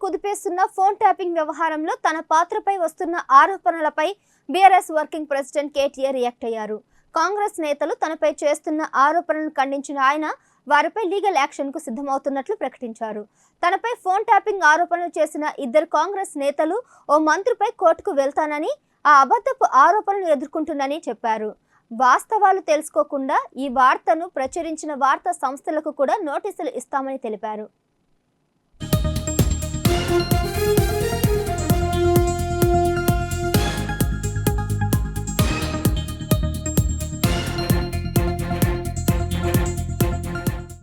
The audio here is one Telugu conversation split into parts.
కుదిపేస్తున్న ఫోన్ ట్యాపింగ్ వ్యవహారంలో తన పాత్రపై వస్తున్న ఆరోపణలపై BRS working president KTR react అయ్యారు. కాంగ్రెస్ నేతలు తనపై చేస్తున్న ఆరోపణలను ఖండించిన ఆయన వారిపై లీగల్ యాక్షన్ కు సిద్ధమవుతున్నట్లు ప్రకటించారు. తనపై ఫోన్ ట్యాపింగ్ ఆరోపణలు చేసిన ఇద్దరు కాంగ్రెస్ నేతలు ఓ మంత్రిపై కోర్టుకు వెళ్తానని, ఆ అబద్ధపు ఆరోపణలు ఎదుర్కొంటున్నానని చెప్పారు. వాస్తవాలు తెలుసుకోకుండా ఈ వార్తను ప్రచురించిన వార్తా సంస్థలకు కూడా నోటీసులు ఇస్తామని తెలిపారు.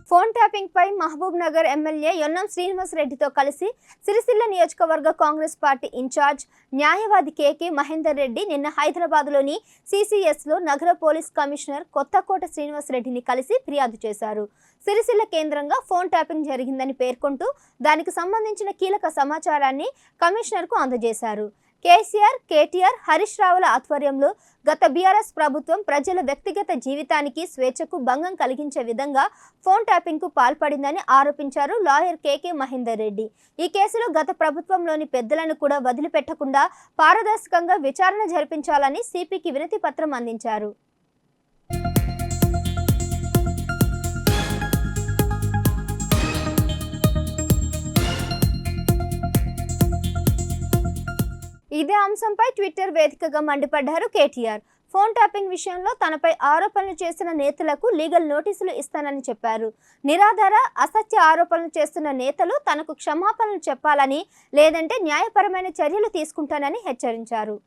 ఫోన్ ట్యాపింగ్ పై మహబూబ్ నగర్ ఎమ్మెల్యే యొన్నం శ్రీనివాస్ రెడ్డితో కలిసి సిరిసిల్ల నియోజకవర్గ కాంగ్రెస్ పార్టీ ఇన్ఛార్జ్ న్యాయవాది కేకే మహేందర్ రెడ్డి నిన్న హైదరాబాద్లోని సిసిఎస్లో నగర పోలీస్ కమిషనర్ కొత్తకోట శ్రీనివాస్ రెడ్డిని కలిసి ఫిర్యాదు చేశారు. సిరిసిల్ల కేంద్రంగా ఫోన్ ట్యాపింగ్ జరిగిందని పేర్కొంటూ దానికి సంబంధించిన కీలక సమాచారాన్ని కమిషనర్కు అందజేశారు. కేసీఆర్, కేటీఆర్, హరీష్ రావుల ఆధ్వర్యంలో గత బీఆర్ఎస్ ప్రభుత్వం ప్రజల వ్యక్తిగత జీవితానికి స్వేచ్ఛకు భంగం కలిగించే విధంగా ఫోన్ ట్యాపింగ్కు పాల్పడిందని ఆరోపించారు లాయర్ కేకే మహేందర్ రెడ్డి. ఈ కేసులో గత ప్రభుత్వంలోని పెద్దలను కూడా వదిలిపెట్టకుండా పారదర్శకంగా విచారణ జరిపించాలని సిపికి వినతి పత్రం అందించారు. ఇదే అంశంపై ట్విట్టర్ వేదికగా మండిపడ్డారు కేటీఆర్. ఫోన్ ట్యాపింగ్ విషయంలో తనపై ఆరోపణలు చేసిన నేతలకు లీగల్ నోటీసులు ఇస్తానని చెప్పారు. నిరాధార అసత్య ఆరోపణలు చేస్తున్న నేతలు తనకు క్షమాపణలు చెప్పాలని, లేదంటే న్యాయపరమైన చర్యలు తీసుకుంటానని హెచ్చరించారు.